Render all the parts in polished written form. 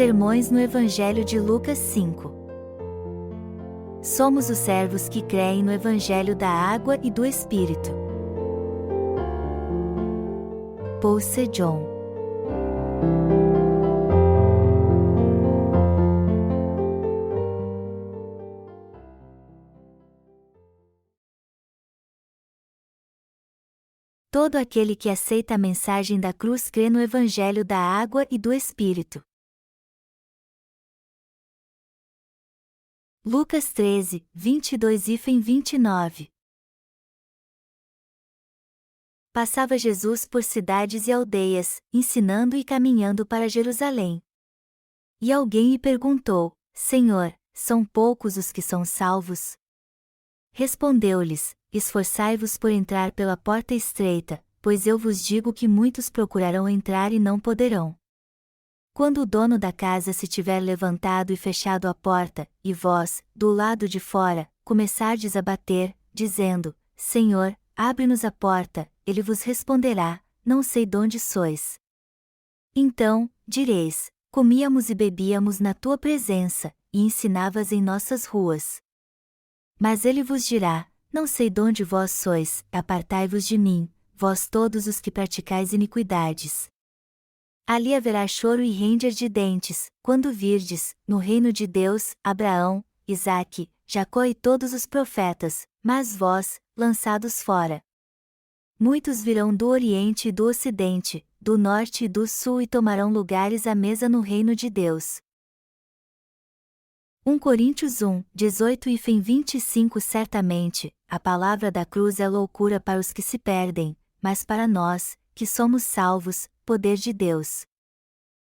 Sermões no Evangelho de Lucas 5. Somos os servos que creem no Evangelho da Água e do Espírito. Paul Sejong. Todo aquele que aceita a mensagem da cruz crê no Evangelho da Água e do Espírito. Lucas 13, 22-29. Passava Jesus por cidades e aldeias, ensinando e caminhando para Jerusalém. E alguém lhe perguntou: Senhor, são poucos os que são salvos? Respondeu-lhes: Esforçai-vos por entrar pela porta estreita, pois eu vos digo que muitos procurarão entrar e não poderão. Quando o dono da casa se tiver levantado e fechado a porta, e vós, do lado de fora, começardes a bater, dizendo: Senhor, abre-nos a porta, ele vos responderá: Não sei donde sois. Então, direis: Comíamos e bebíamos na tua presença, e ensinavas em nossas ruas. Mas ele vos dirá: Não sei donde vós sois, apartai-vos de mim, vós todos os que praticais iniquidades. Ali haverá choro e ranger de dentes, quando virdes, no reino de Deus, Abraão, Isaque, Jacó e todos os profetas, mas vós, lançados fora. Muitos virão do Oriente e do Ocidente, do Norte e do Sul e tomarão lugares à mesa no reino de Deus. 1 Coríntios 1, 18 e 25. Certamente, a palavra da cruz é loucura para os que se perdem, mas para nós, que somos salvos, poder de Deus.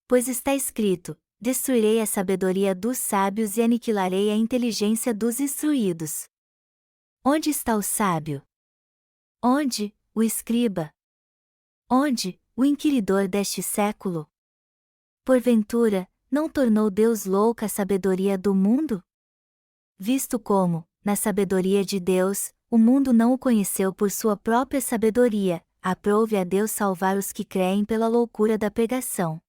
Pois está escrito: Destruirei a sabedoria dos sábios e aniquilarei a inteligência dos instruídos. Onde está o sábio? Onde, o escriba? Onde, o inquiridor deste século? Porventura, não tornou Deus louca a sabedoria do mundo? Visto como, na sabedoria de Deus, o mundo não o conheceu por sua própria sabedoria, aprove a Deus salvar os que creem pela loucura da pregação.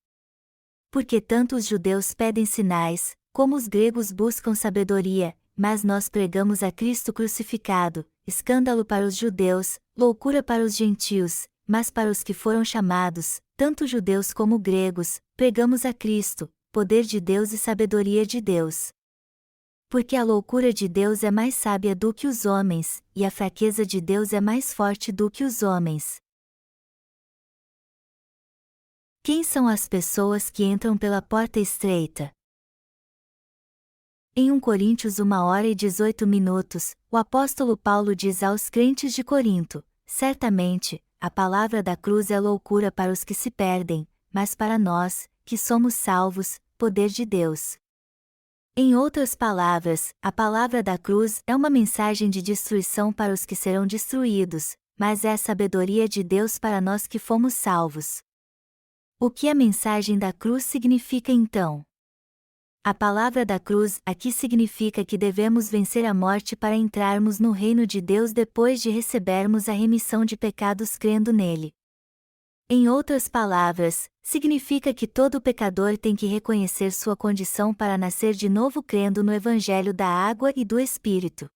Porque tanto os judeus pedem sinais, como os gregos buscam sabedoria, mas nós pregamos a Cristo crucificado, escândalo para os judeus, loucura para os gentios, mas para os que foram chamados, tanto judeus como gregos, pregamos a Cristo, poder de Deus e sabedoria de Deus. Porque a loucura de Deus é mais sábia do que os homens, e a fraqueza de Deus é mais forte do que os homens. Quem são as pessoas que entram pela porta estreita? Em 1 Coríntios 1h18, o apóstolo Paulo diz aos crentes de Corinto: Certamente, a palavra da cruz é loucura para os que se perdem, mas para nós, que somos salvos, poder de Deus. Em outras palavras, a palavra da cruz é uma mensagem de destruição para os que serão destruídos, mas é a sabedoria de Deus para nós que fomos salvos. O que a mensagem da cruz significa então? A palavra da cruz aqui significa que devemos vencer a morte para entrarmos no reino de Deus depois de recebermos a remissão de pecados crendo nele. Em outras palavras, significa que todo pecador tem que reconhecer sua condição para nascer de novo crendo no Evangelho da Água e do Espírito.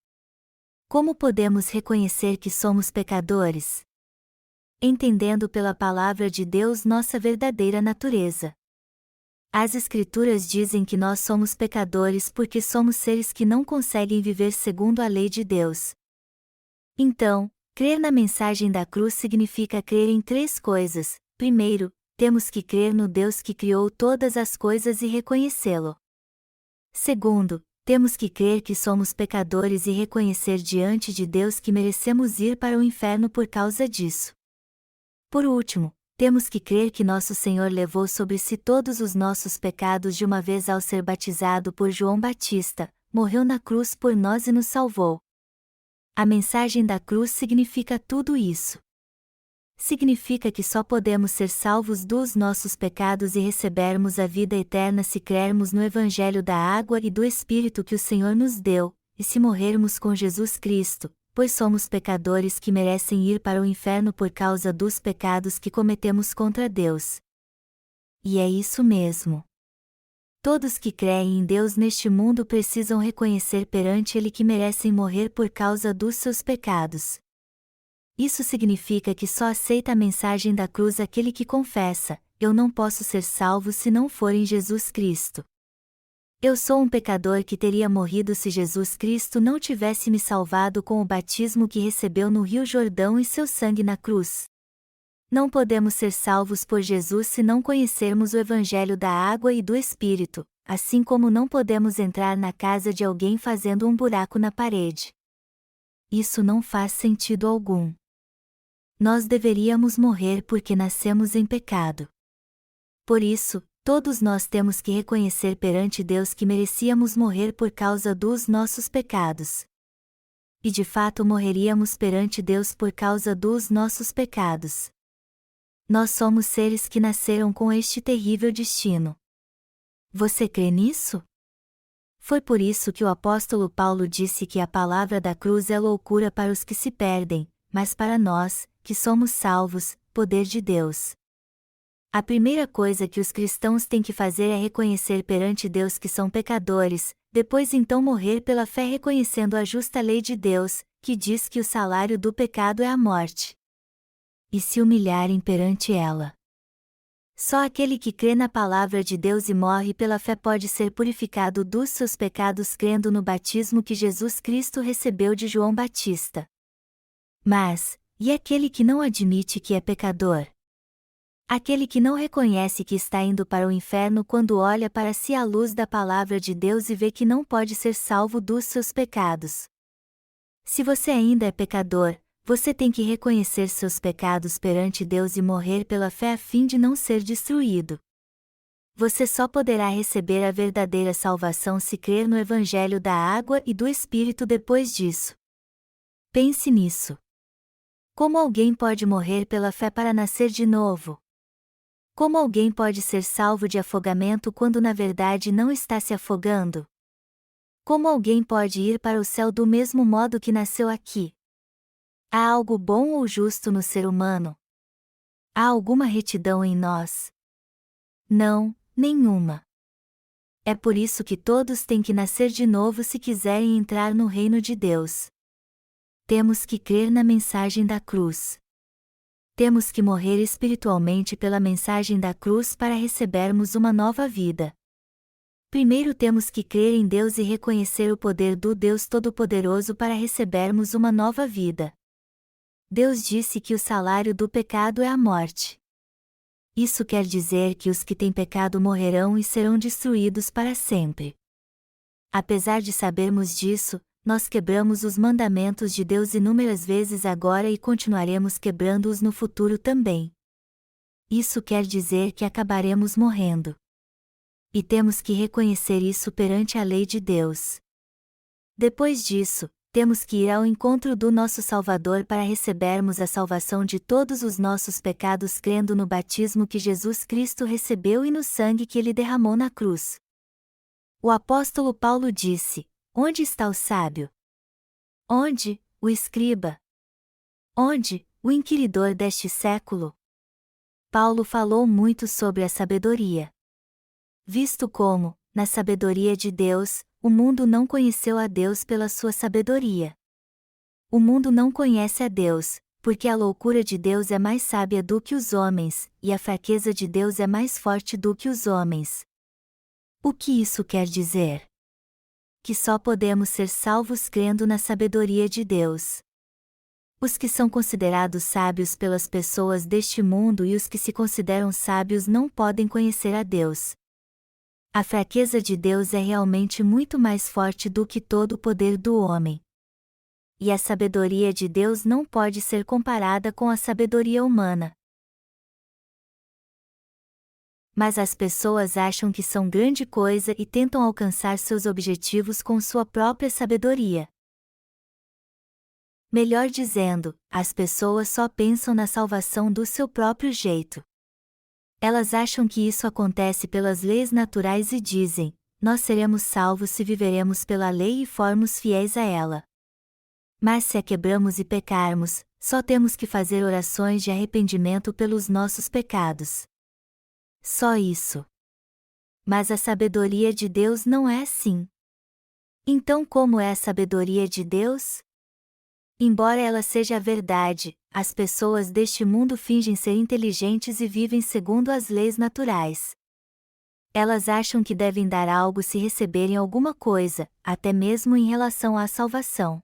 Como podemos reconhecer que somos pecadores? Entendendo pela palavra de Deus nossa verdadeira natureza. As Escrituras dizem que nós somos pecadores porque somos seres que não conseguem viver segundo a lei de Deus. Então, crer na mensagem da cruz significa crer em três coisas. Primeiro, temos que crer no Deus que criou todas as coisas e reconhecê-lo. Segundo, temos que crer que somos pecadores e reconhecer diante de Deus que merecemos ir para o inferno por causa disso. Por último, temos que crer que nosso Senhor levou sobre si todos os nossos pecados de uma vez ao ser batizado por João Batista, morreu na cruz por nós e nos salvou. A mensagem da cruz significa tudo isso. Significa que só podemos ser salvos dos nossos pecados e recebermos a vida eterna se crermos no Evangelho da Água e do Espírito que o Senhor nos deu, e se morrermos com Jesus Cristo, pois somos pecadores que merecem ir para o inferno por causa dos pecados que cometemos contra Deus. E é isso mesmo. Todos que creem em Deus neste mundo precisam reconhecer perante Ele que merecem morrer por causa dos seus pecados. Isso significa que só aceita a mensagem da cruz aquele que confessa: eu não posso ser salvo se não for em Jesus Cristo. Eu sou um pecador que teria morrido se Jesus Cristo não tivesse me salvado com o batismo que recebeu no Rio Jordão e seu sangue na cruz. Não podemos ser salvos por Jesus se não conhecermos o Evangelho da água e do Espírito, assim como não podemos entrar na casa de alguém fazendo um buraco na parede. Isso não faz sentido algum. Nós deveríamos morrer porque nascemos em pecado. Por isso, todos nós temos que reconhecer perante Deus que merecíamos morrer por causa dos nossos pecados. E de fato morreríamos perante Deus por causa dos nossos pecados. Nós somos seres que nasceram com este terrível destino. Você crê nisso? Foi por isso que o apóstolo Paulo disse que a palavra da cruz é loucura para os que se perdem, mas para nós, que somos salvos, poder de Deus. A primeira coisa que os cristãos têm que fazer é reconhecer perante Deus que são pecadores, depois então morrer pela fé reconhecendo a justa lei de Deus, que diz que o salário do pecado é a morte. E se humilharem perante ela. Só aquele que crê na palavra de Deus e morre pela fé pode ser purificado dos seus pecados crendo no batismo que Jesus Cristo recebeu de João Batista. Mas, e aquele que não admite que é pecador? Aquele que não reconhece que está indo para o inferno quando olha para si à luz da palavra de Deus e vê que não pode ser salvo dos seus pecados. Se você ainda é pecador, você tem que reconhecer seus pecados perante Deus e morrer pela fé a fim de não ser destruído. Você só poderá receber a verdadeira salvação se crer no Evangelho da água e do Espírito depois disso. Pense nisso. Como alguém pode morrer pela fé para nascer de novo? Como alguém pode ser salvo de afogamento quando na verdade não está se afogando? Como alguém pode ir para o céu do mesmo modo que nasceu aqui? Há algo bom ou justo no ser humano? Há alguma retidão em nós? Não, nenhuma. É por isso que todos têm que nascer de novo se quiserem entrar no reino de Deus. Temos que crer na mensagem da cruz. Temos que morrer espiritualmente pela mensagem da cruz para recebermos uma nova vida. Primeiro temos que crer em Deus e reconhecer o poder do Deus Todo-Poderoso para recebermos uma nova vida. Deus disse que o salário do pecado é a morte. Isso quer dizer que os que têm pecado morrerão e serão destruídos para sempre. Apesar de sabermos disso, nós quebramos os mandamentos de Deus inúmeras vezes agora e continuaremos quebrando-os no futuro também. Isso quer dizer que acabaremos morrendo. E temos que reconhecer isso perante a lei de Deus. Depois disso, temos que ir ao encontro do nosso Salvador para recebermos a salvação de todos os nossos pecados crendo no batismo que Jesus Cristo recebeu e no sangue que ele derramou na cruz. O apóstolo Paulo disse: onde está o sábio? Onde, o escriba? Onde, o inquiridor deste século? Paulo falou muito sobre a sabedoria. Visto como, na sabedoria de Deus, o mundo não conheceu a Deus pela sua sabedoria. O mundo não conhece a Deus, porque a loucura de Deus é mais sábia do que os homens, e a fraqueza de Deus é mais forte do que os homens. O que isso quer dizer? Que só podemos ser salvos crendo na sabedoria de Deus. Os que são considerados sábios pelas pessoas deste mundo e os que se consideram sábios não podem conhecer a Deus. A fraqueza de Deus é realmente muito mais forte do que todo o poder do homem. E a sabedoria de Deus não pode ser comparada com a sabedoria humana. Mas as pessoas acham que são grande coisa e tentam alcançar seus objetivos com sua própria sabedoria. Melhor dizendo, as pessoas só pensam na salvação do seu próprio jeito. Elas acham que isso acontece pelas leis naturais e dizem: nós seremos salvos se viveremos pela lei e formos fiéis a ela. Mas se a quebramos e pecarmos, só temos que fazer orações de arrependimento pelos nossos pecados. Só isso. Mas a sabedoria de Deus não é assim. Então, como é a sabedoria de Deus? Embora ela seja a verdade, as pessoas deste mundo fingem ser inteligentes e vivem segundo as leis naturais. Elas acham que devem dar algo se receberem alguma coisa, até mesmo em relação à salvação.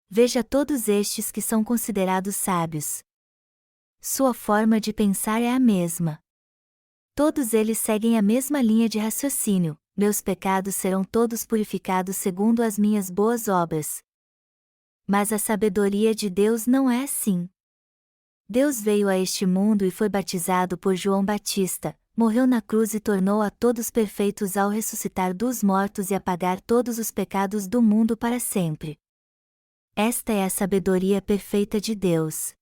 Veja todos estes que são considerados sábios. Sua forma de pensar é a mesma. Todos eles seguem a mesma linha de raciocínio: meus pecados serão todos purificados segundo as minhas boas obras. Mas a sabedoria de Deus não é assim. Deus veio a este mundo e foi batizado por João Batista, morreu na cruz e tornou a todos perfeitos ao ressuscitar dos mortos e apagar todos os pecados do mundo para sempre. Esta é a sabedoria perfeita de Deus.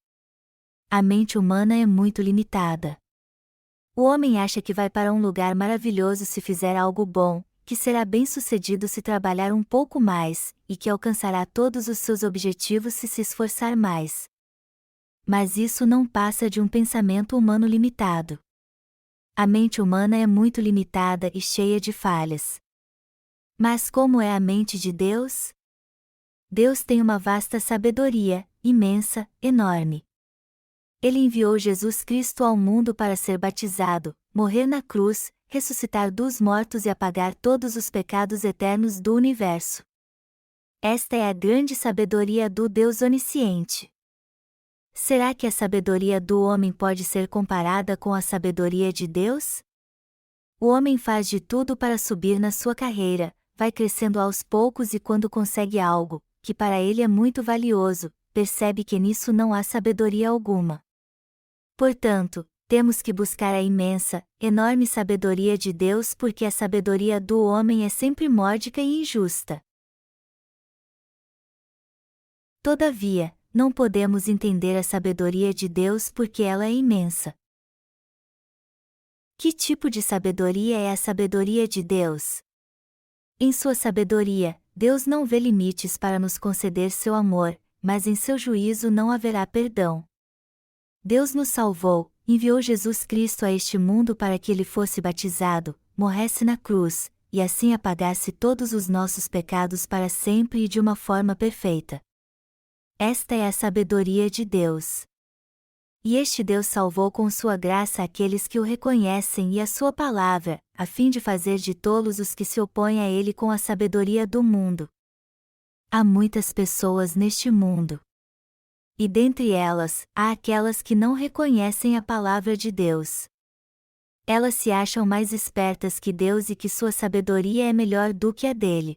A mente humana é muito limitada. O homem acha que vai para um lugar maravilhoso se fizer algo bom, que será bem-sucedido se trabalhar um pouco mais, e que alcançará todos os seus objetivos se esforçar mais. Mas isso não passa de um pensamento humano limitado. A mente humana é muito limitada e cheia de falhas. Mas como é a mente de Deus? Deus tem uma vasta sabedoria, imensa, enorme. Ele enviou Jesus Cristo ao mundo para ser batizado, morrer na cruz, ressuscitar dos mortos e apagar todos os pecados eternos do universo. Esta é a grande sabedoria do Deus onisciente. Será que a sabedoria do homem pode ser comparada com a sabedoria de Deus? O homem faz de tudo para subir na sua carreira, vai crescendo aos poucos e quando consegue algo, que para ele é muito valioso, percebe que nisso não há sabedoria alguma. Portanto, temos que buscar a imensa, enorme sabedoria de Deus porque a sabedoria do homem é sempre módica e injusta. Todavia, não podemos entender a sabedoria de Deus porque ela é imensa. Que tipo de sabedoria é a sabedoria de Deus? Em sua sabedoria, Deus não vê limites para nos conceder seu amor, mas em seu juízo não haverá perdão. Deus nos salvou, enviou Jesus Cristo a este mundo para que ele fosse batizado, morresse na cruz, e assim apagasse todos os nossos pecados para sempre e de uma forma perfeita. Esta é a sabedoria de Deus. E este Deus salvou com sua graça aqueles que o reconhecem e a sua palavra, a fim de fazer de tolos os que se opõem a ele com a sabedoria do mundo. Há muitas pessoas neste mundo. E dentre elas, há aquelas que não reconhecem a palavra de Deus. Elas se acham mais espertas que Deus e que sua sabedoria é melhor do que a dele.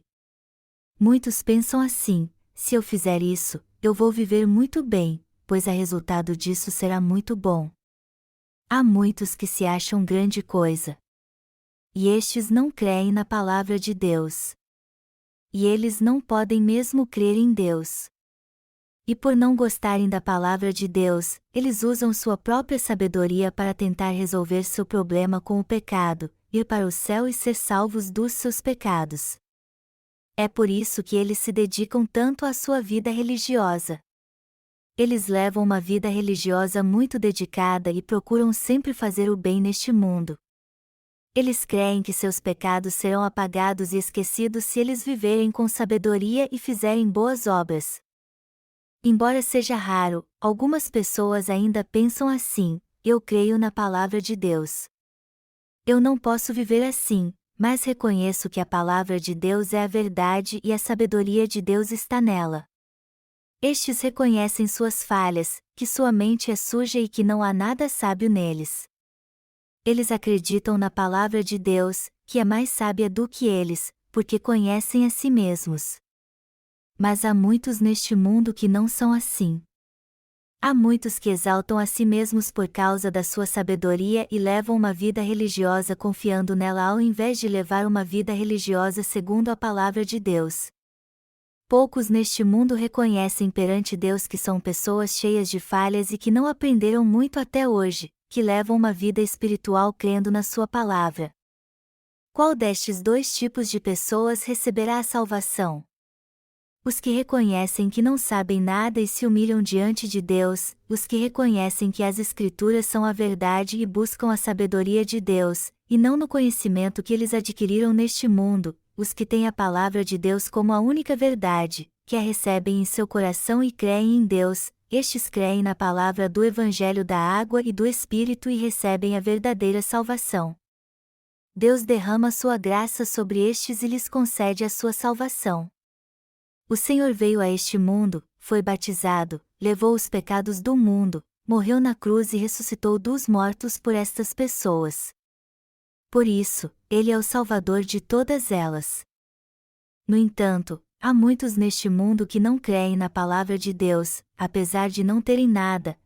Muitos pensam assim: se eu fizer isso, eu vou viver muito bem, pois o resultado disso será muito bom. Há muitos que se acham grande coisa. E estes não creem na palavra de Deus. E eles não podem mesmo crer em Deus. E por não gostarem da palavra de Deus, eles usam sua própria sabedoria para tentar resolver seu problema com o pecado, ir para o céu e ser salvos dos seus pecados. É por isso que eles se dedicam tanto à sua vida religiosa. Eles levam uma vida religiosa muito dedicada e procuram sempre fazer o bem neste mundo. Eles creem que seus pecados serão apagados e esquecidos se eles viverem com sabedoria e fizerem boas obras. Embora seja raro, algumas pessoas ainda pensam assim: eu creio na palavra de Deus. Eu não posso viver assim, mas reconheço que a palavra de Deus é a verdade e a sabedoria de Deus está nela. Estes reconhecem suas falhas, que sua mente é suja e que não há nada sábio neles. Eles acreditam na palavra de Deus, que é mais sábia do que eles, porque conhecem a si mesmos. Mas há muitos neste mundo que não são assim. Há muitos que exaltam a si mesmos por causa da sua sabedoria e levam uma vida religiosa confiando nela ao invés de levar uma vida religiosa segundo a palavra de Deus. Poucos neste mundo reconhecem perante Deus que são pessoas cheias de falhas e que não aprenderam muito até hoje, que levam uma vida espiritual crendo na sua palavra. Qual destes dois tipos de pessoas receberá a salvação? Os que reconhecem que não sabem nada e se humilham diante de Deus, os que reconhecem que as Escrituras são a verdade e buscam a sabedoria de Deus, e não no conhecimento que eles adquiriram neste mundo, os que têm a palavra de Deus como a única verdade, que a recebem em seu coração e creem em Deus, estes creem na palavra do Evangelho da água e do Espírito e recebem a verdadeira salvação. Deus derrama sua graça sobre estes e lhes concede a sua salvação. O Senhor veio a este mundo, foi batizado, levou os pecados do mundo, morreu na cruz e ressuscitou dos mortos por estas pessoas. Por isso, Ele é o Salvador de todas elas. No entanto, há muitos neste mundo que não creem na palavra de Deus, apesar de não terem nada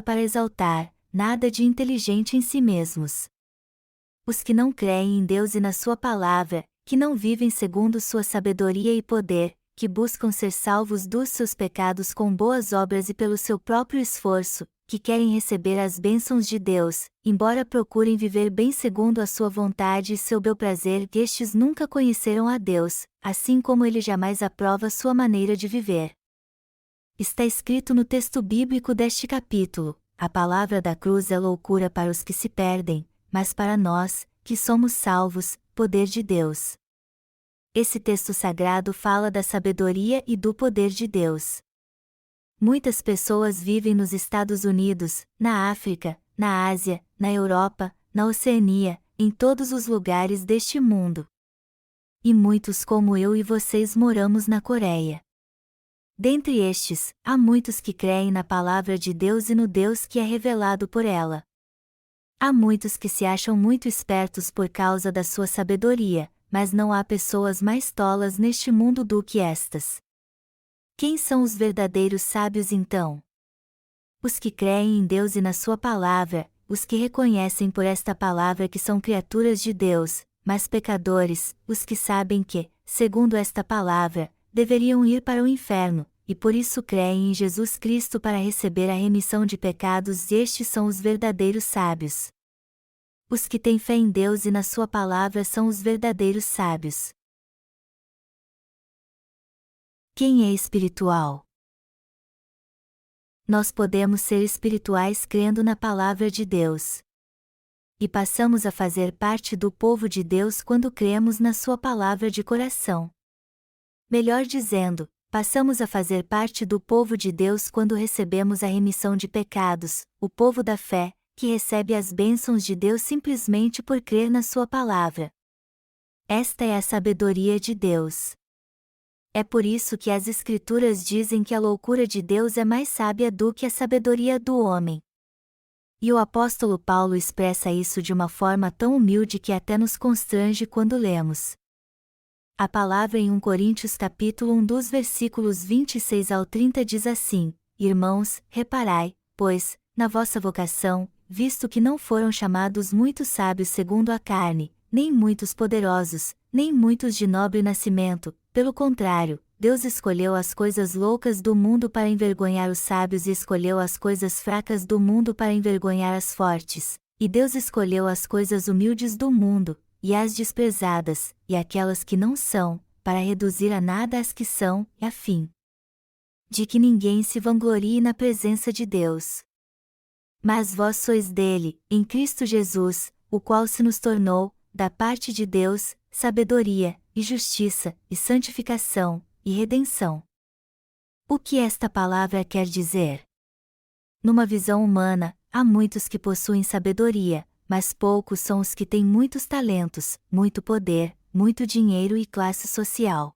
para exaltar, nada de inteligente em si mesmos. Os que não creem em Deus e na sua palavra, que não vivem segundo sua sabedoria e poder, que buscam ser salvos dos seus pecados com boas obras e pelo seu próprio esforço, que querem receber as bênçãos de Deus, embora procurem viver bem segundo a sua vontade e seu bel prazer, estes nunca conheceram a Deus, assim como Ele jamais aprova sua maneira de viver. Está escrito no texto bíblico deste capítulo: a palavra da cruz é loucura para os que se perdem, mas para nós, que somos salvos, poder de Deus. Esse texto sagrado fala da sabedoria e do poder de Deus. Muitas pessoas vivem nos Estados Unidos, na África, na Ásia, na Europa, na Oceania, em todos os lugares deste mundo. E muitos como eu e vocês moramos na Coreia. Dentre estes, há muitos que creem na palavra de Deus e no Deus que é revelado por ela. Há muitos que se acham muito espertos por causa da sua sabedoria, mas não há pessoas mais tolas neste mundo do que estas. Quem são os verdadeiros sábios então? Os que creem em Deus e na sua palavra, os que reconhecem por esta palavra que são criaturas de Deus, mas pecadores, os que sabem que, segundo esta palavra, deveriam ir para o inferno, e por isso creem em Jesus Cristo para receber a remissão de pecados, estes são os verdadeiros sábios. Os que têm fé em Deus e na sua palavra são os verdadeiros sábios. Quem é espiritual? Nós podemos ser espirituais crendo na palavra de Deus. E passamos a fazer parte do povo de Deus quando cremos na sua palavra de coração. Melhor dizendo, passamos a fazer parte do povo de Deus quando recebemos a remissão de pecados, o povo da fé, que recebe as bênçãos de Deus simplesmente por crer na sua palavra. Esta é a sabedoria de Deus. É por isso que as Escrituras dizem que a loucura de Deus é mais sábia do que a sabedoria do homem. E o apóstolo Paulo expressa isso de uma forma tão humilde que até nos constrange quando lemos. A palavra em 1 Coríntios capítulo 1 dos versículos 26 ao 30 diz assim: Irmãos, reparai, pois, na vossa vocação, visto que não foram chamados muitos sábios segundo a carne, nem muitos poderosos, nem muitos de nobre nascimento, pelo contrário, Deus escolheu as coisas loucas do mundo para envergonhar os sábios e escolheu as coisas fracas do mundo para envergonhar as fortes, e Deus escolheu as coisas humildes do mundo, e as desprezadas, e aquelas que não são, para reduzir a nada as que são, a fim de que ninguém se vanglorie na presença de Deus. Mas vós sois dele, em Cristo Jesus, o qual se nos tornou, da parte de Deus, sabedoria, e justiça, e santificação, e redenção. O que esta palavra quer dizer? Numa visão humana, há muitos que possuem sabedoria, mas poucos são os que têm muitos talentos, muito poder, muito dinheiro e classe social.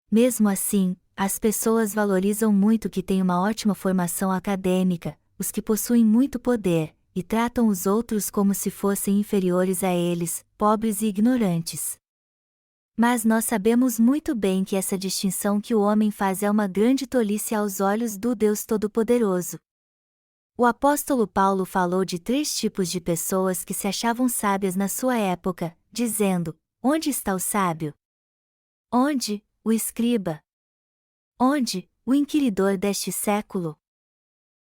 Mesmo assim, as pessoas valorizam muito que têm uma ótima formação acadêmica, os que possuem muito poder, e tratam os outros como se fossem inferiores a eles, pobres e ignorantes. Mas nós sabemos muito bem que essa distinção que o homem faz é uma grande tolice aos olhos do Deus Todo-Poderoso. O apóstolo Paulo falou de 3 tipos de pessoas que se achavam sábias na sua época, dizendo: onde está o sábio? Onde, o escriba? Onde, o inquiridor deste século?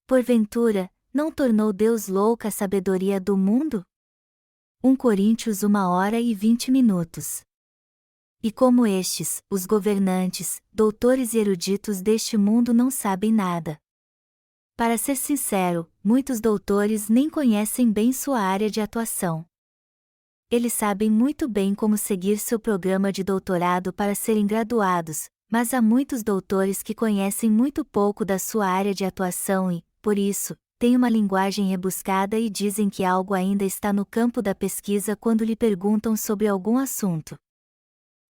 Porventura, não tornou Deus louca a sabedoria do mundo? 1 Coríntios 1h20. E como estes, os governantes, doutores e eruditos deste mundo não sabem nada. Para ser sincero, muitos doutores nem conhecem bem sua área de atuação. Eles sabem muito bem como seguir seu programa de doutorado para serem graduados, mas há muitos doutores que conhecem muito pouco da sua área de atuação e, por isso, têm uma linguagem rebuscada e dizem que algo ainda está no campo da pesquisa quando lhe perguntam sobre algum assunto.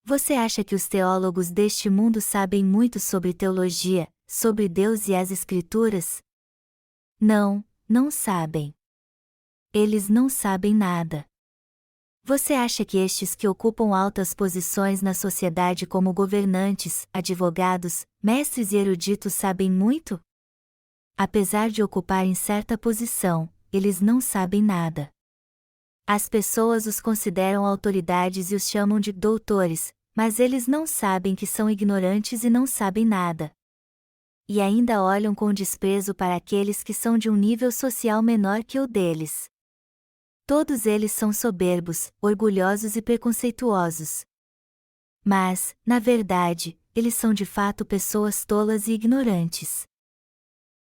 Você acha que os teólogos deste mundo sabem muito sobre teologia, sobre Deus e as Escrituras? Não, não sabem. Eles não sabem nada. Você acha que estes que ocupam altas posições na sociedade como governantes, advogados, mestres e eruditos sabem muito? Apesar de ocuparem certa posição, eles não sabem nada. As pessoas os consideram autoridades e os chamam de doutores, mas eles não sabem que são ignorantes e não sabem nada. E ainda olham com desprezo para aqueles que são de um nível social menor que o deles. Todos eles são soberbos, orgulhosos e preconceituosos. Mas, na verdade, eles são de fato pessoas tolas e ignorantes.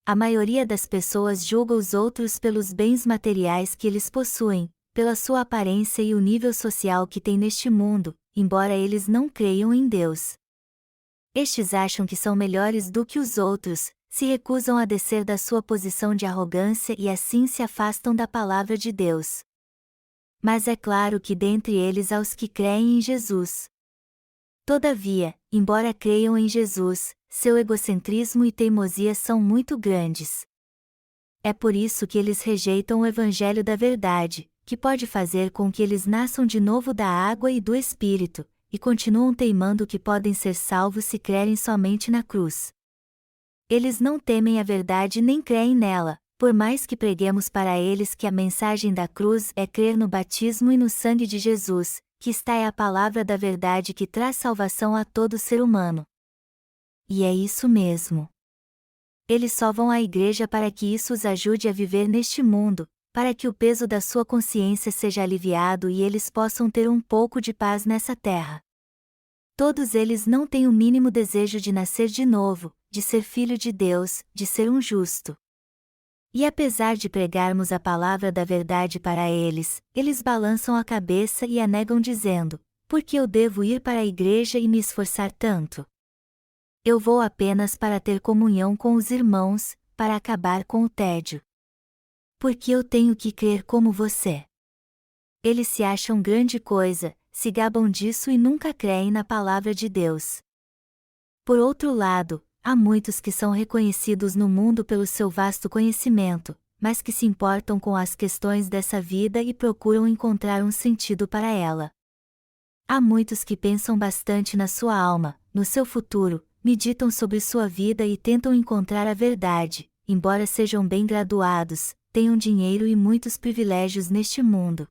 A maioria das pessoas julga os outros pelos bens materiais que eles possuem, pela sua aparência e o nível social que têm neste mundo, embora eles não creiam em Deus. Estes acham que são melhores do que os outros, se recusam a descer da sua posição de arrogância e assim se afastam da palavra de Deus. Mas é claro que dentre eles há os que creem em Jesus. Todavia, embora creiam em Jesus, seu egocentrismo e teimosia são muito grandes. É por isso que eles rejeitam o Evangelho da verdade, que pode fazer com que eles nasçam de novo da água e do Espírito, e continuam teimando que podem ser salvos se crerem somente na cruz. Eles não temem a verdade nem creem nela, por mais que preguemos para eles que a mensagem da cruz é crer no batismo e no sangue de Jesus, que esta é a palavra da verdade que traz salvação a todo ser humano. E é isso mesmo. Eles só vão à igreja para que isso os ajude a viver neste mundo, para que o peso da sua consciência seja aliviado e eles possam ter um pouco de paz nessa terra. Todos eles não têm o mínimo desejo de nascer de novo, de ser filho de Deus, de ser um justo. E apesar de pregarmos a palavra da verdade para eles, eles balançam a cabeça e a negam dizendo: por que eu devo ir para a igreja e me esforçar tanto? Eu vou apenas para ter comunhão com os irmãos, para acabar com o tédio. Por que eu tenho que crer como você? Eles se acham grande coisa, se gabam disso e nunca creem na palavra de Deus. Por outro lado, há muitos que são reconhecidos no mundo pelo seu vasto conhecimento, mas que se importam com as questões dessa vida e procuram encontrar um sentido para ela. Há muitos que pensam bastante na sua alma, no seu futuro, meditam sobre sua vida e tentam encontrar a verdade, embora sejam bem graduados, tenham dinheiro e muitos privilégios neste mundo.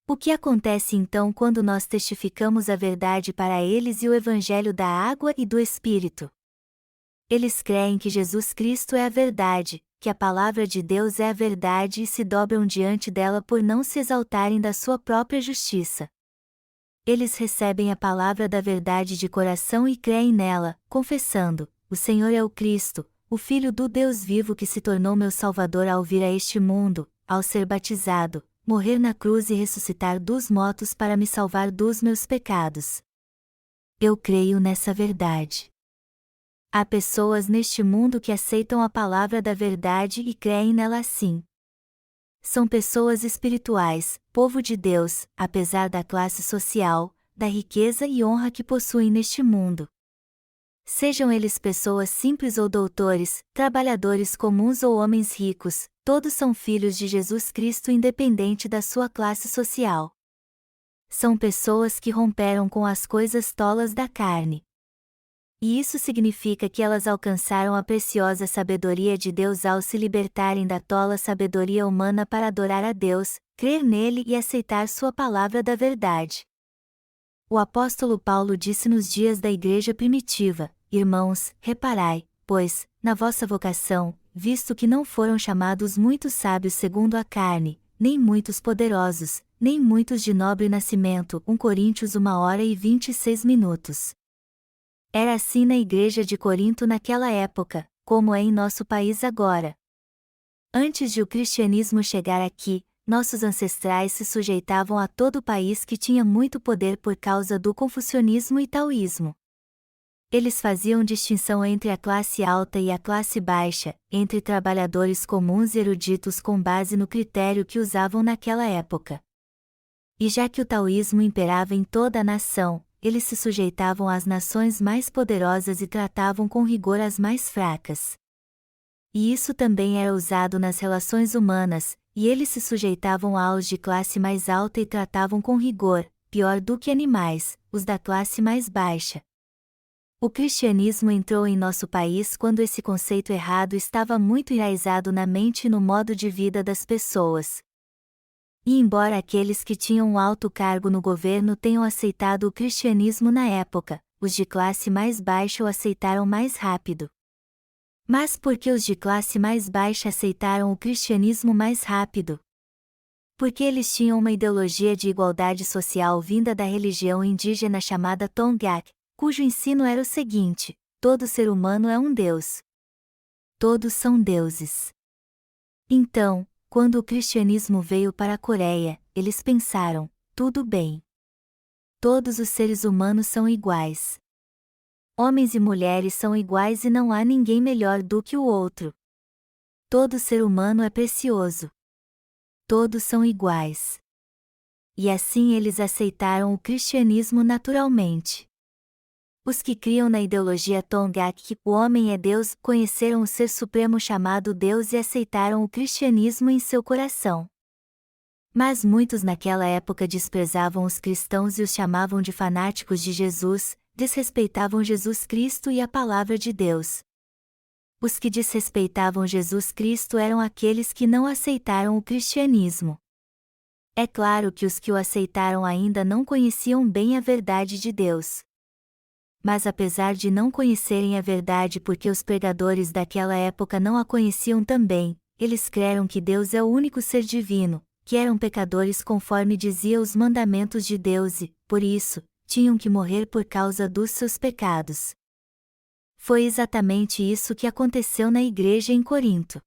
O que acontece então quando nós testificamos a verdade para eles e o Evangelho da água e do Espírito? Eles creem que Jesus Cristo é a verdade, que a palavra de Deus é a verdade e se dobram diante dela por não se exaltarem da sua própria justiça. Eles recebem a palavra da verdade de coração e creem nela, confessando: o Senhor é o Cristo, o Filho do Deus vivo que se tornou meu Salvador ao vir a este mundo, ao ser batizado, morrer na cruz e ressuscitar dos mortos para me salvar dos meus pecados. Eu creio nessa verdade. Há pessoas neste mundo que aceitam a palavra da verdade e creem nela assim. São pessoas espirituais, povo de Deus, apesar da classe social, da riqueza e honra que possuem neste mundo. Sejam eles pessoas simples ou doutores, trabalhadores comuns ou homens ricos, todos são filhos de Jesus Cristo independente da sua classe social. São pessoas que romperam com as coisas tolas da carne. E isso significa que elas alcançaram a preciosa sabedoria de Deus ao se libertarem da tola sabedoria humana para adorar a Deus, crer nele e aceitar sua palavra da verdade. O apóstolo Paulo disse nos dias da igreja primitiva: irmãos, reparai, pois, na vossa vocação, visto que não foram chamados muitos sábios segundo a carne, nem muitos poderosos, nem muitos de nobre nascimento. 1 Coríntios 1h26. Era assim na igreja de Corinto naquela época, como é em nosso país agora. Antes de o cristianismo chegar aqui, nossos ancestrais se sujeitavam a todo o país que tinha muito poder por causa do confucionismo e taoísmo. Eles faziam distinção entre a classe alta e a classe baixa, entre trabalhadores comuns e eruditos com base no critério que usavam naquela época. E já que o taoísmo imperava em toda a nação, eles se sujeitavam às nações mais poderosas e tratavam com rigor as mais fracas. E isso também era usado nas relações humanas, e eles se sujeitavam aos de classe mais alta e tratavam com rigor, pior do que animais, os da classe mais baixa. O cristianismo entrou em nosso país quando esse conceito errado estava muito enraizado na mente e no modo de vida das pessoas. E embora aqueles que tinham um alto cargo no governo tenham aceitado o cristianismo na época, os de classe mais baixa o aceitaram mais rápido. Mas por que os de classe mais baixa aceitaram o cristianismo mais rápido? Porque eles tinham uma ideologia de igualdade social vinda da religião indígena chamada Tongac, cujo ensino era o seguinte: todo ser humano é um deus. Todos são deuses. Então, quando o cristianismo veio para a Coreia, eles pensaram: tudo bem. Todos os seres humanos são iguais. Homens e mulheres são iguais e não há ninguém melhor do que o outro. Todo ser humano é precioso. Todos são iguais. E assim eles aceitaram o cristianismo naturalmente. Os que criam na ideologia Tongac que o homem é Deus conheceram o ser supremo chamado Deus e aceitaram o cristianismo em seu coração. Mas muitos naquela época desprezavam os cristãos e os chamavam de fanáticos de Jesus, desrespeitavam Jesus Cristo e a palavra de Deus. Os que desrespeitavam Jesus Cristo eram aqueles que não aceitaram o cristianismo. É claro que os que o aceitaram ainda não conheciam bem a verdade de Deus. Mas apesar de não conhecerem a verdade porque os pregadores daquela época não a conheciam também, eles creram que Deus é o único ser divino, que eram pecadores conforme dizia os mandamentos de Deus e, por isso, tinham que morrer por causa dos seus pecados. Foi exatamente isso que aconteceu na igreja em Corinto.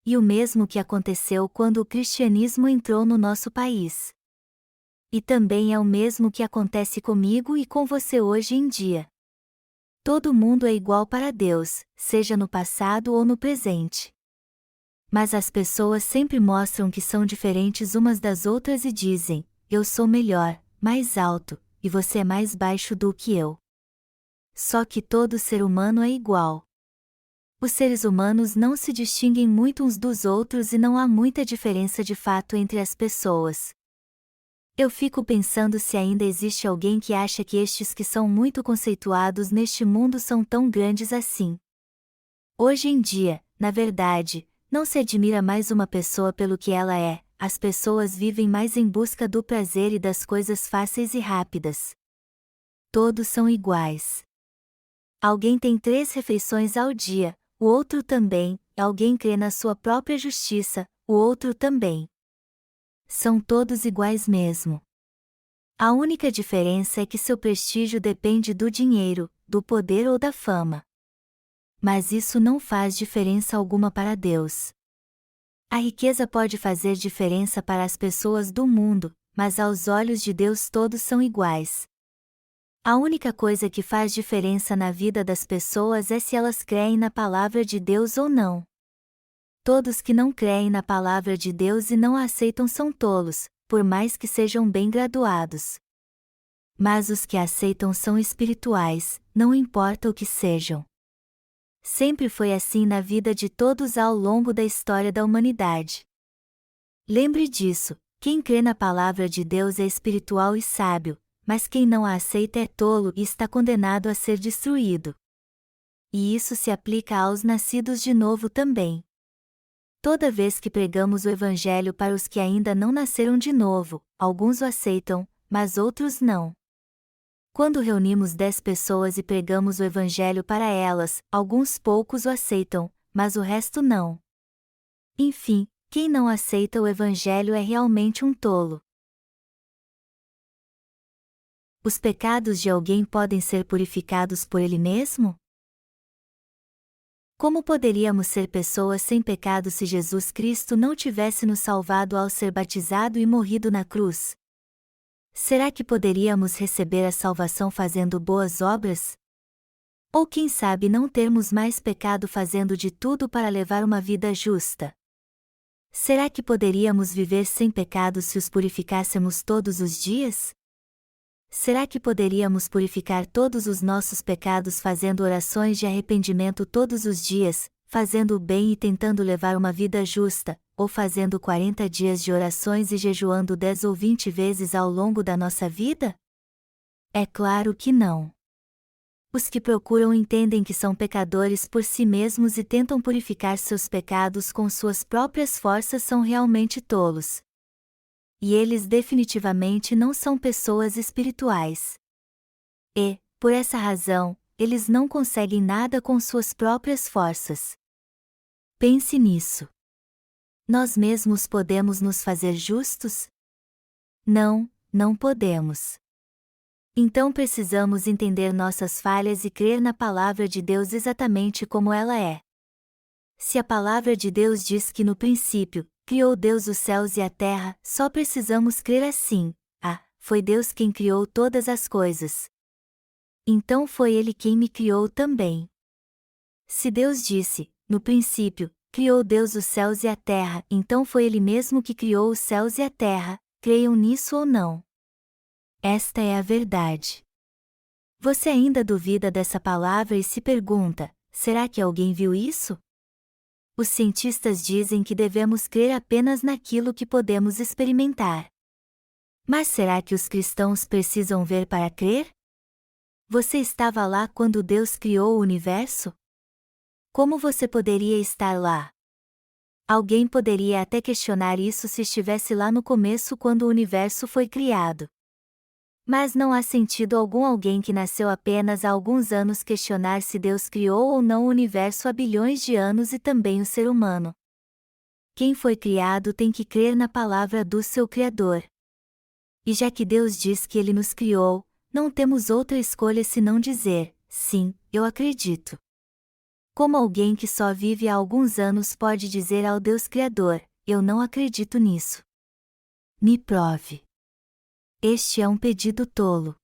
E o mesmo que aconteceu quando o cristianismo entrou no nosso país. E também é o mesmo que acontece comigo e com você hoje em dia. Todo mundo é igual para Deus, seja no passado ou no presente. Mas as pessoas sempre mostram que são diferentes umas das outras e dizem: eu sou melhor, mais alto, e você é mais baixo do que eu. Só que todo ser humano é igual. Os seres humanos não se distinguem muito uns dos outros e não há muita diferença de fato entre as pessoas. Eu fico pensando se ainda existe alguém que acha que estes que são muito conceituados neste mundo são tão grandes assim. Hoje em dia, na verdade, não se admira mais uma pessoa pelo que ela é, as pessoas vivem mais em busca do prazer e das coisas fáceis e rápidas. Todos são iguais. Alguém tem 3 refeições ao dia, o outro também, alguém crê na sua própria justiça, o outro também. São todos iguais mesmo. A única diferença é que seu prestígio depende do dinheiro, do poder ou da fama. Mas isso não faz diferença alguma para Deus. A riqueza pode fazer diferença para as pessoas do mundo, mas aos olhos de Deus todos são iguais. A única coisa que faz diferença na vida das pessoas é se elas creem na palavra de Deus ou não. Todos que não creem na palavra de Deus e não a aceitam são tolos, por mais que sejam bem graduados. Mas os que a aceitam são espirituais, não importa o que sejam. Sempre foi assim na vida de todos ao longo da história da humanidade. Lembre disso, quem crê na palavra de Deus é espiritual e sábio, mas quem não a aceita é tolo e está condenado a ser destruído. E isso se aplica aos nascidos de novo também. Toda vez que pregamos o Evangelho para os que ainda não nasceram de novo, alguns o aceitam, mas outros não. Quando reunimos 10 pessoas e pregamos o Evangelho para elas, alguns poucos o aceitam, mas o resto não. Enfim, quem não aceita o Evangelho é realmente um tolo. Os pecados de alguém podem ser purificados por ele mesmo? Como poderíamos ser pessoas sem pecado se Jesus Cristo não tivesse nos salvado ao ser batizado e morrido na cruz? Será que poderíamos receber a salvação fazendo boas obras? Ou quem sabe não termos mais pecado fazendo de tudo para levar uma vida justa? Será que poderíamos viver sem pecado se os purificássemos todos os dias? Será que poderíamos purificar todos os nossos pecados fazendo orações de arrependimento todos os dias, fazendo o bem e tentando levar uma vida justa, ou fazendo 40 dias de orações e jejuando 10 ou 20 vezes ao longo da nossa vida? É claro que não. Os que procuram entendem que são pecadores por si mesmos e tentam purificar seus pecados com suas próprias forças são realmente tolos. E eles definitivamente não são pessoas espirituais. E, por essa razão, eles não conseguem nada com suas próprias forças. Pense nisso. Nós mesmos podemos nos fazer justos? Não, não podemos. Então precisamos entender nossas falhas e crer na palavra de Deus exatamente como ela é. Se a palavra de Deus diz que no princípio, criou Deus os céus e a terra, só precisamos crer assim: foi Deus quem criou todas as coisas. Então foi Ele quem me criou também. Se Deus disse, no princípio, criou Deus os céus e a terra, então foi Ele mesmo que criou os céus e a terra, creiam nisso ou não. Esta é a verdade. Você ainda duvida dessa palavra e se pergunta: será que alguém viu isso? Os cientistas dizem que devemos crer apenas naquilo que podemos experimentar. Mas será que os cristãos precisam ver para crer? Você estava lá quando Deus criou o universo? Como você poderia estar lá? Alguém poderia até questionar isso se estivesse lá no começo quando o universo foi criado. Mas não há sentido algum alguém que nasceu apenas há alguns anos questionar se Deus criou ou não o universo há bilhões de anos e também o ser humano. Quem foi criado tem que crer na palavra do seu Criador. E já que Deus diz que Ele nos criou, não temos outra escolha senão dizer: sim, eu acredito. Como alguém que só vive há alguns anos pode dizer ao Deus Criador: eu não acredito nisso? Me prove. Este é um pedido tolo.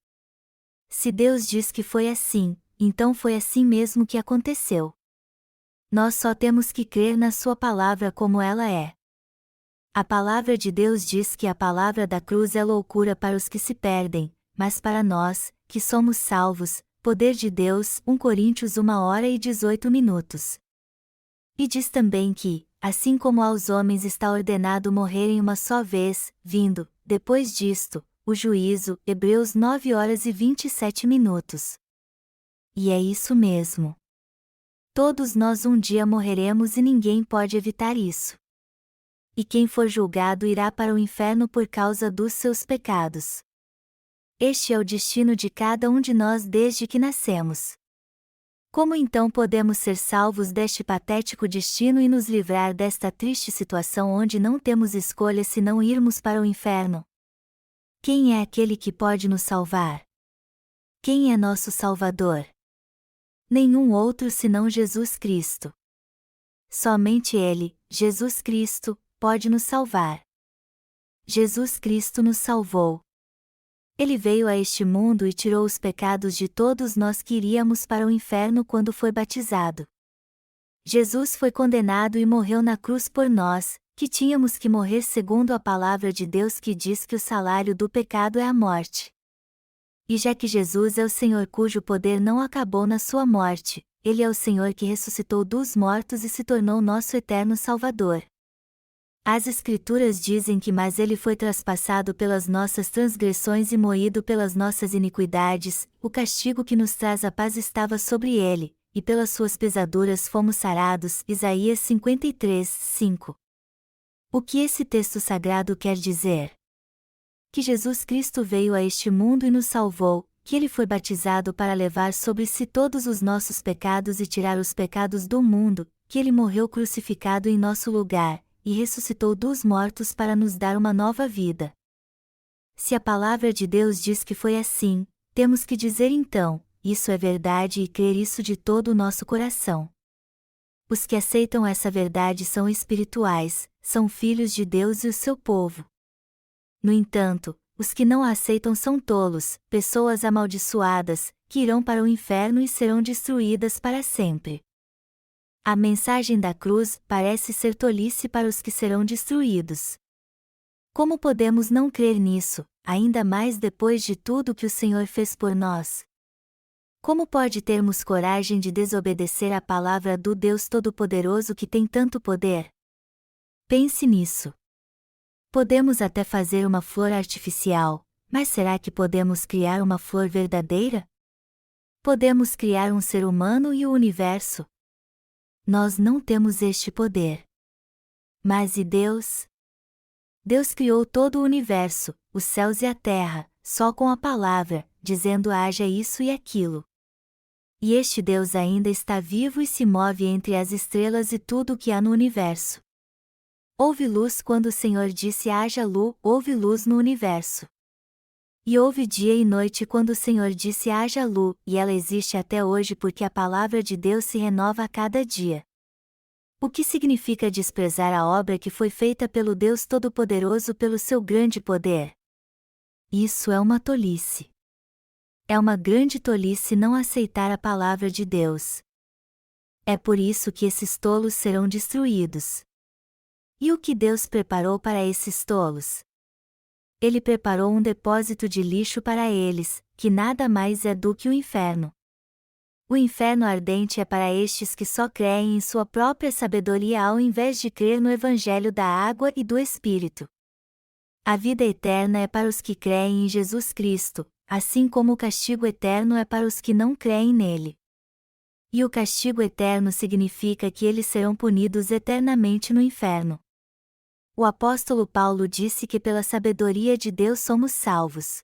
Se Deus diz que foi assim, então foi assim mesmo que aconteceu. Nós só temos que crer na sua palavra como ela é. A palavra de Deus diz que a palavra da cruz é loucura para os que se perdem, mas para nós, que somos salvos, poder de Deus. 1 Coríntios 1h18. E diz também que, assim como aos homens está ordenado morrerem uma só vez, vindo, depois disto, o juízo. Hebreus 9h27. E é isso mesmo. Todos nós um dia morreremos e ninguém pode evitar isso. E quem for julgado irá para o inferno por causa dos seus pecados. Este é o destino de cada um de nós desde que nascemos. Como então podemos ser salvos deste patético destino e nos livrar desta triste situação onde não temos escolha senão irmos para o inferno? Quem é aquele que pode nos salvar? Quem é nosso Salvador? Nenhum outro senão Jesus Cristo. Somente Ele, Jesus Cristo, pode nos salvar. Jesus Cristo nos salvou. Ele veio a este mundo e tirou os pecados de todos nós que iríamos para o inferno quando foi batizado. Jesus foi condenado e morreu na cruz por nós, que tínhamos que morrer segundo a palavra de Deus que diz que o salário do pecado é a morte. E já que Jesus é o Senhor cujo poder não acabou na sua morte, Ele é o Senhor que ressuscitou dos mortos e se tornou nosso eterno Salvador. As Escrituras dizem que mas Ele foi traspassado pelas nossas transgressões e moído pelas nossas iniquidades, o castigo que nos traz a paz estava sobre Ele, e pelas suas pesaduras fomos sarados. Isaías 53:5. O que esse texto sagrado quer dizer? Que Jesus Cristo veio a este mundo e nos salvou, que Ele foi batizado para levar sobre si todos os nossos pecados e tirar os pecados do mundo, que Ele morreu crucificado em nosso lugar, e ressuscitou dos mortos para nos dar uma nova vida. Se a palavra de Deus diz que foi assim, temos que dizer então: isso é verdade e crer isso de todo o nosso coração. Os que aceitam essa verdade são espirituais, são filhos de Deus e o seu povo. No entanto, os que não a aceitam são tolos, pessoas amaldiçoadas, que irão para o inferno e serão destruídas para sempre. A mensagem da cruz parece ser tolice para os que serão destruídos. Como podemos não crer nisso, ainda mais depois de tudo que o Senhor fez por nós? Como pode termos coragem de desobedecer à palavra do Deus Todo-Poderoso que tem tanto poder? Pense nisso. Podemos até fazer uma flor artificial, mas será que podemos criar uma flor verdadeira? Podemos criar um ser humano e o universo? Nós não temos este poder. Mas e Deus? Deus criou todo o universo, os céus e a terra, só com a palavra, dizendo haja isso e aquilo. E este Deus ainda está vivo e se move entre as estrelas e tudo o que há no universo. Houve luz quando o Senhor disse haja luz, houve luz no universo. E houve dia e noite quando o Senhor disse haja luz, e ela existe até hoje porque a palavra de Deus se renova a cada dia. O que significa desprezar a obra que foi feita pelo Deus Todo-Poderoso pelo seu grande poder? Isso é uma tolice. É uma grande tolice não aceitar a palavra de Deus. É por isso que esses tolos serão destruídos. E o que Deus preparou para esses tolos? Ele preparou um depósito de lixo para eles, que nada mais é do que o inferno. O inferno ardente é para estes que só creem em sua própria sabedoria ao invés de crer no Evangelho da água e do Espírito. A vida eterna é para os que creem em Jesus Cristo, assim como o castigo eterno é para os que não creem nele. E o castigo eterno significa que eles serão punidos eternamente no inferno. O apóstolo Paulo disse que pela sabedoria de Deus somos salvos.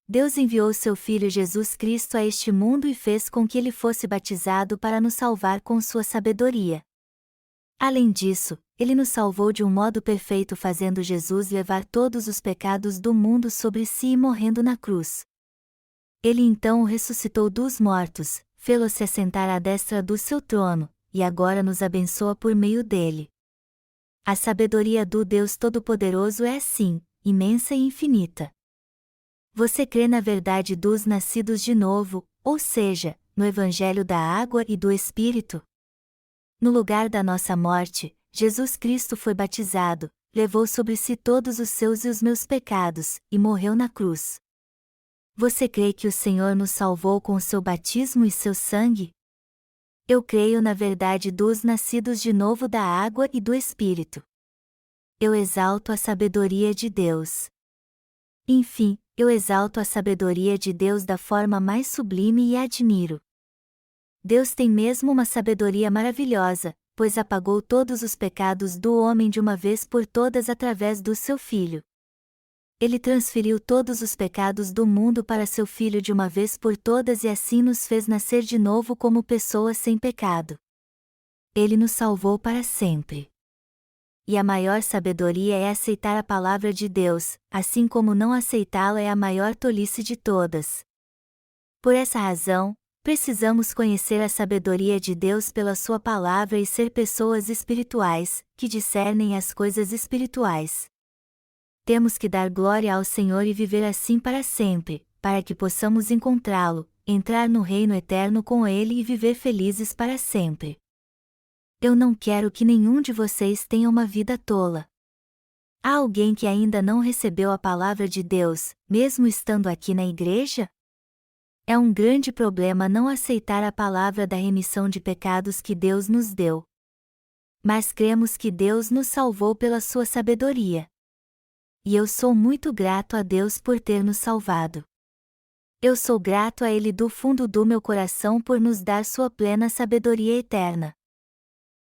Deus enviou seu Filho Jesus Cristo a este mundo e fez com que ele fosse batizado para nos salvar com sua sabedoria. Além disso, ele nos salvou de um modo perfeito fazendo Jesus levar todos os pecados do mundo sobre si e morrendo na cruz. Ele então o ressuscitou dos mortos, fê-lo se assentar à destra do seu trono, e agora nos abençoa por meio dele. A sabedoria do Deus Todo-Poderoso é assim, imensa e infinita. Você crê na verdade dos nascidos de novo, ou seja, no Evangelho da água e do Espírito? No lugar da nossa morte, Jesus Cristo foi batizado, levou sobre si todos os seus e os meus pecados, e morreu na cruz. Você crê que o Senhor nos salvou com o seu batismo e seu sangue? Eu creio na verdade dos nascidos de novo da água e do Espírito. Eu exalto a sabedoria de Deus. Enfim, eu exalto a sabedoria de Deus da forma mais sublime e a admiro. Deus tem mesmo uma sabedoria maravilhosa, pois apagou todos os pecados do homem de uma vez por todas através do seu Filho. Ele transferiu todos os pecados do mundo para seu Filho de uma vez por todas e assim nos fez nascer de novo como pessoas sem pecado. Ele nos salvou para sempre. E a maior sabedoria é aceitar a palavra de Deus, assim como não aceitá-la é a maior tolice de todas. Por essa razão, precisamos conhecer a sabedoria de Deus pela sua palavra e ser pessoas espirituais, que discernem as coisas espirituais. Temos que dar glória ao Senhor e viver assim para sempre, para que possamos encontrá-lo, entrar no reino eterno com Ele e viver felizes para sempre. Eu não quero que nenhum de vocês tenha uma vida tola. Há alguém que ainda não recebeu a palavra de Deus, mesmo estando aqui na igreja? É um grande problema não aceitar a palavra da remissão de pecados que Deus nos deu. Mas cremos que Deus nos salvou pela sua sabedoria. E eu sou muito grato a Deus por ter nos salvado. Eu sou grato a Ele do fundo do meu coração por nos dar sua plena sabedoria eterna.